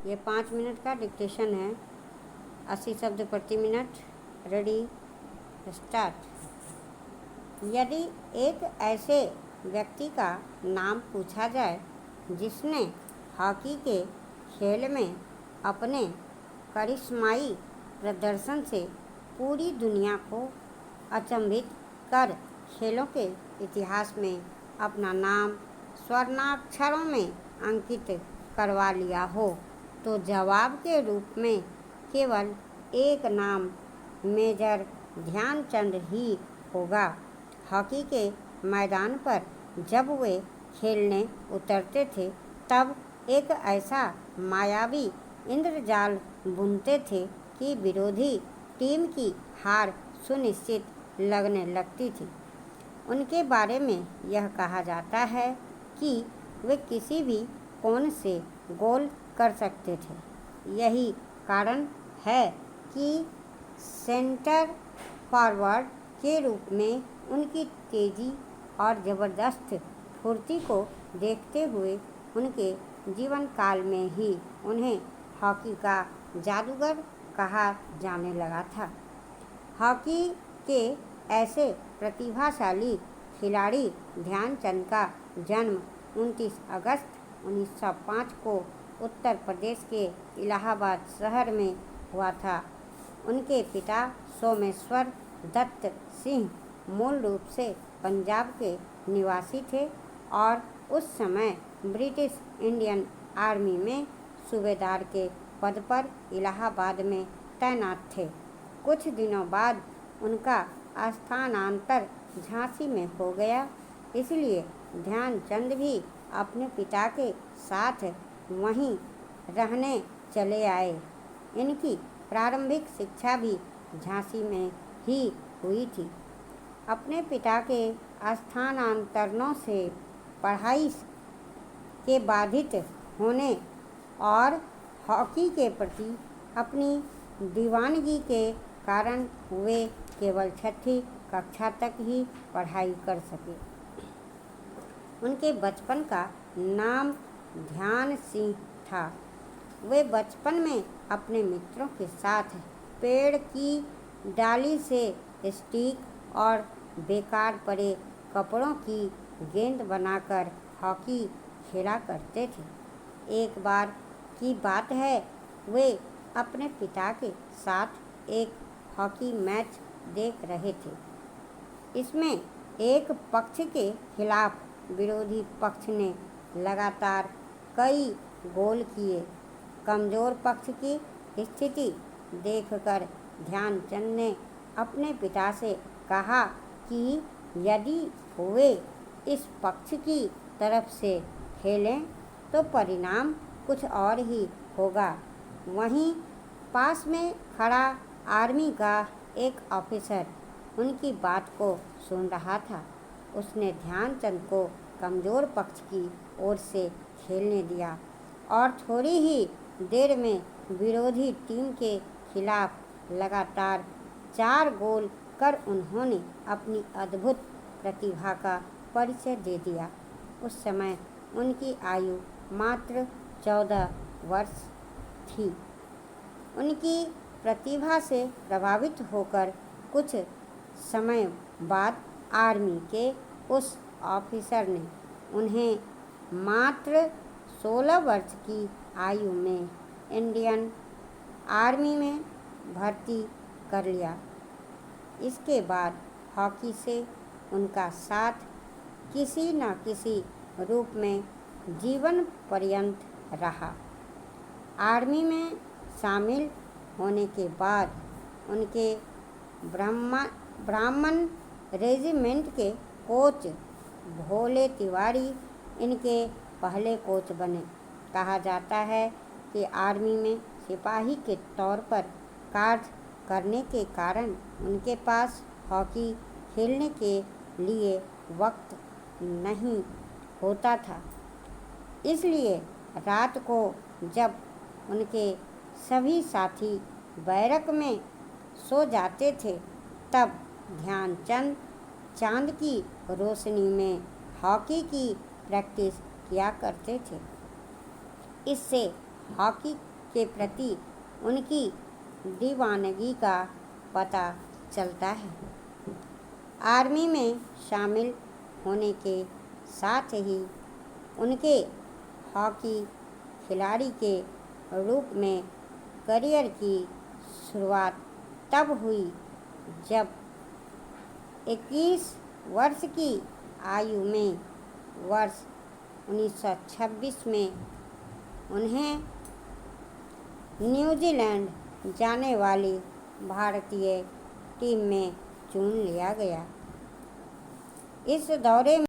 ये 5 मिनट का डिक्टेशन है, 80 शब्द प्रति मिनट। Ready, start. यदि एक ऐसे व्यक्ति का नाम पूछा जाए जिसने हॉकी के खेल में अपने करिश्माई प्रदर्शन से पूरी दुनिया को अचंभित कर खेलों के इतिहास में अपना नाम स्वर्णाक्षरों में अंकित करवा लिया हो, तो जवाब के रूप में केवल एक नाम मेजर ध्यानचंद ही होगा। हॉकी के मैदान पर जब वे खेलने उतरते थे तब एक ऐसा मायावी इंद्रजाल बुनते थे कि विरोधी टीम की हार सुनिश्चित लगने लगती थी। उनके बारे में यह कहा जाता है कि वे किसी भी कोण से गोल कर सकते थे। यही कारण है कि सेंटर फॉरवर्ड के रूप में उनकी तेज़ी और ज़बरदस्त फुर्ती को देखते हुए उनके जीवन काल में ही उन्हें हॉकी का जादूगर कहा जाने लगा था। हॉकी के ऐसे प्रतिभाशाली खिलाड़ी ध्यानचंद का जन्म 29 अगस्त 1905 को उत्तर प्रदेश के इलाहाबाद शहर में हुआ था। उनके पिता सोमेश्वर दत्त सिंह मूल रूप से पंजाब के निवासी थे और उस समय ब्रिटिश इंडियन आर्मी में सूबेदार के पद पर इलाहाबाद में तैनात थे। कुछ दिनों बाद उनका स्थानांतर झांसी में हो गया, इसलिए ध्यानचंद भी अपने पिता के साथ वहीं रहने चले आए। इनकी प्रारंभिक शिक्षा भी झांसी में ही हुई थी। अपने पिता के स्थानांतरणों से पढ़ाई के बाधित होने और हॉकी के प्रति अपनी दीवानगी के कारण वे केवल 6ठी कक्षा तक ही पढ़ाई कर सके। उनके बचपन का नाम ध्यान सिंह था। वे बचपन में अपने मित्रों के साथ पेड़ की डाली से स्टिक और बेकार पड़े कपड़ों की गेंद बनाकर हॉकी खेला करते थे। एक बार की बात है, वे अपने पिता के साथ एक हॉकी मैच देख रहे थे। इसमें एक पक्ष के खिलाफ विरोधी पक्ष ने लगातार कई गोल किए। कमज़ोर पक्ष की स्थिति देखकर ध्यानचंद ने अपने पिता से कहा कि यदि वे इस पक्ष की तरफ से खेलें तो परिणाम कुछ और ही होगा। वहीं पास में खड़ा आर्मी का एक ऑफिसर उनकी बात को सुन रहा था। उसने ध्यानचंद को कमज़ोर पक्ष की ओर से खेलने दिया और थोड़ी ही देर में विरोधी टीम के खिलाफ लगातार 4 गोल कर उन्होंने अपनी अद्भुत प्रतिभा का परिचय दे दिया। उस समय उनकी आयु मात्र 14 वर्ष थी। उनकी प्रतिभा से प्रभावित होकर कुछ समय बाद आर्मी के उस ऑफिसर ने उन्हें मात्र 16 वर्ष की आयु में इंडियन आर्मी में भर्ती कर लिया। इसके बाद हॉकी से उनका साथ किसी न किसी रूप में जीवन पर्यंत रहा। आर्मी में शामिल होने के बाद उनके ब्राह्मण रेजिमेंट के कोच भोले तिवारी इनके पहले कोच बने। कहा जाता है कि आर्मी में सिपाही के तौर पर कार्य करने के कारण उनके पास हॉकी खेलने के लिए वक्त नहीं होता था। इसलिए रात को जब उनके सभी साथी बैरक में सो जाते थे तब ध्यानचंद चांद की रोशनी में हॉकी की प्रैक्टिस किया करते थे। इससे हॉकी के प्रति उनकी दीवानगी का पता चलता है। आर्मी में शामिल होने के साथ ही उनके हॉकी खिलाड़ी के रूप में करियर की शुरुआत तब हुई जब 21 वर्ष की आयु में वर्ष 1926 में उन्हें न्यूजीलैंड जाने वाली भारतीय टीम में चुन लिया गया। इस दौरे में